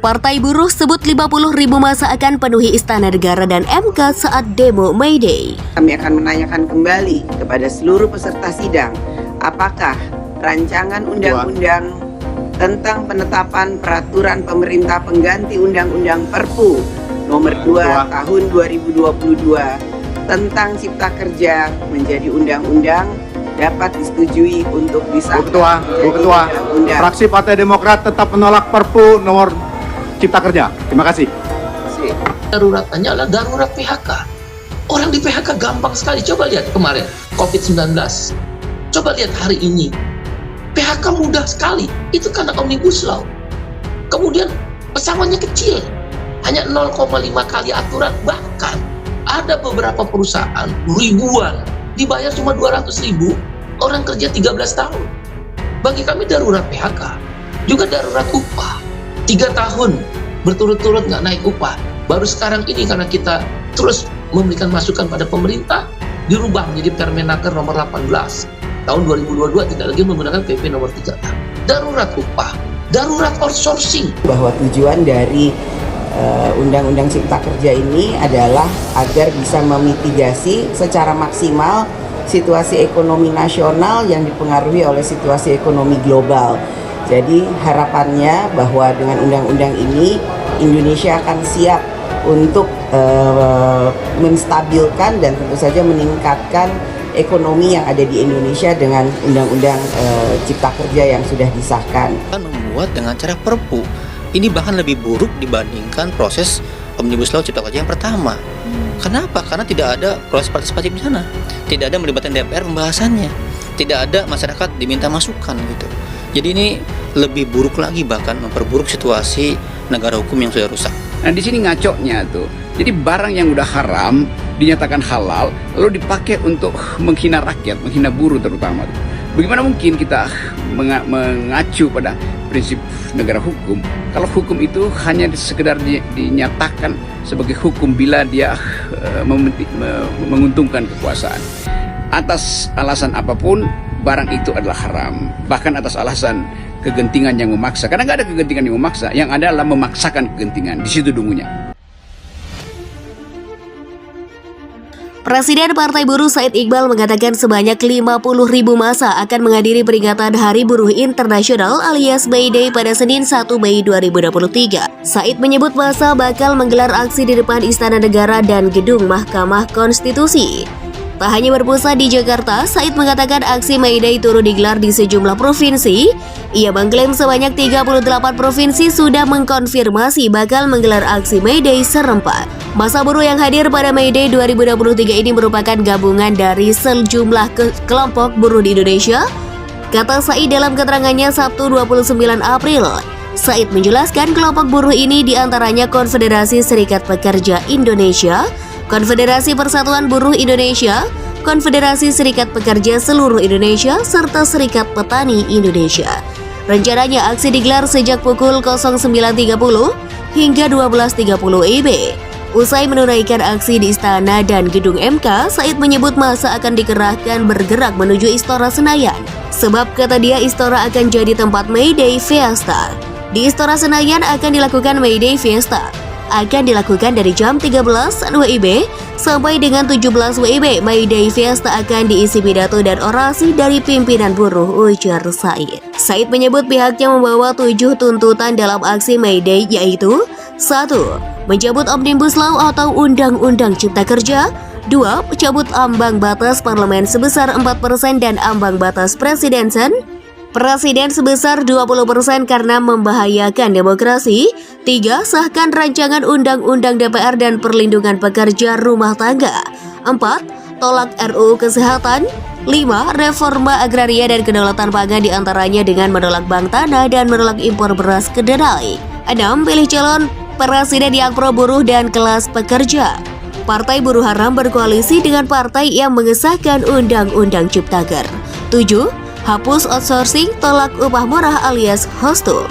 Partai Buruh sebut 50.000 massa akan penuhi Istana Negara dan MK saat demo May Day. Kami akan menanyakan kembali kepada seluruh peserta sidang, apakah rancangan undang-undang tentang penetapan peraturan pemerintah pengganti Undang-Undang Perpu nomor 2 tahun 2022 tentang Cipta Kerja menjadi undang-undang dapat disetujui untuk disahkan. Bu Ketua, fraksi Partai Demokrat tetap menolak Perpu nomor Cipta Kerja. Terima kasih. Daruratannya adalah darurat PHK. Orang di PHK gampang sekali. Coba lihat kemarin COVID-19. Coba lihat hari ini. PHK mudah sekali. Itu karena Omnibus Law. Kemudian pesangonnya kecil. Hanya 0,5 kali aturan. Bahkan ada beberapa perusahaan ribuan dibayar cuma 200.000, orang kerja 13 tahun. Bagi kami darurat PHK, juga darurat upah. 3 tahun berturut-turut nggak naik upah. Baru sekarang ini karena kita terus memberikan masukan pada pemerintah, dirubah menjadi Permenaker nomor 18 tahun 2022, tidak lagi menggunakan PP nomor 3. Darurat upah, darurat outsourcing. Bahwa tujuan dari Undang-Undang Cipta Kerja ini adalah agar bisa memitigasi secara maksimal situasi ekonomi nasional yang dipengaruhi oleh situasi ekonomi global. Jadi harapannya bahwa dengan undang-undang ini Indonesia akan siap untuk menstabilkan dan tentu saja meningkatkan ekonomi yang ada di Indonesia dengan Undang-Undang Cipta Kerja yang sudah disahkan. Membuat dengan cara Perpu. Ini bahkan lebih buruk dibandingkan proses Omnibus Law Cipta Kerja yang pertama. Kenapa? Karena tidak ada proses partisipatif di sana. Tidak ada melibatkan DPR pembahasannya. Tidak ada masyarakat diminta masukan gitu. Jadi ini lebih buruk lagi, bahkan memperburuk situasi negara hukum yang sudah rusak. Nah di sini ngaconya tuh. Jadi barang yang udah haram dinyatakan halal lalu dipakai untuk menghina rakyat, menghina buruh terutama. Bagaimana mungkin kita mengacu pada prinsip negara hukum kalau hukum itu hanya sekedar dinyatakan sebagai hukum bila dia menguntungkan kekuasaan. Atas alasan apapun barang itu adalah haram, bahkan atas alasan kegentingan yang memaksa. Karena nggak ada kegentingan yang memaksa, yang ada adalah memaksakan kegentingan. Di situ dungunya. Presiden Partai Buruh Said Iqbal mengatakan sebanyak 50.000 massa akan menghadiri peringatan Hari Buruh Internasional alias May Day pada Senin 1 Mei 2023. Said menyebut massa bakal menggelar aksi di depan Istana Negara dan Gedung Mahkamah Konstitusi. Tak hanya berpusat di Jakarta, Said mengatakan aksi May Day turut digelar di sejumlah provinsi. Ia mengklaim sebanyak 38 provinsi sudah mengkonfirmasi bakal menggelar aksi May Day serempak. Massa buruh yang hadir pada May Day 2023 ini merupakan gabungan dari sejumlah kelompok buruh di Indonesia, kata Said dalam keterangannya Sabtu 29 April. Said menjelaskan kelompok buruh ini diantaranya Konfederasi Serikat Pekerja Indonesia, Konfederasi Persatuan Buruh Indonesia, Konfederasi Serikat Pekerja Seluruh Indonesia, serta Serikat Petani Indonesia. Rencananya aksi digelar sejak pukul 09.30 hingga 12.30 WIB. Usai menunaikan aksi di Istana dan Gedung MK, Said menyebut massa akan dikerahkan bergerak menuju Istora Senayan. Sebab kata dia Istora akan jadi tempat May Day Fiesta. Di Istora Senayan akan dilakukan May Day Fiesta. Akan dilakukan dari jam 13 WIB sampai dengan 17 WIB. May Day Fiesta akan diisi pidato dan orasi dari pimpinan buruh, ujar Said. Said menyebut pihaknya membawa 7 tuntutan dalam aksi May Day, yaitu 1. Mencabut Omnibus Law atau Undang-Undang Cipta Kerja. 2. Mencabut ambang batas parlemen sebesar 4% dan ambang batas presiden sebesar 20% karena membahayakan demokrasi. 3. Sahkan rancangan undang-undang DPR dan perlindungan pekerja rumah tangga. 4. Tolak RUU Kesehatan. 5. Reforma agraria dan kedaulatan pangan diantaranya dengan menolak bank tanah dan menolak impor beras kedelai. 6. Pilih calon presiden yang pro buruh dan kelas pekerja. Partai Buruh Haram berkoalisi dengan partai yang mengesahkan Undang-Undang Ciptaker. 7. Hapus outsourcing, tolak upah murah alias HOSTU.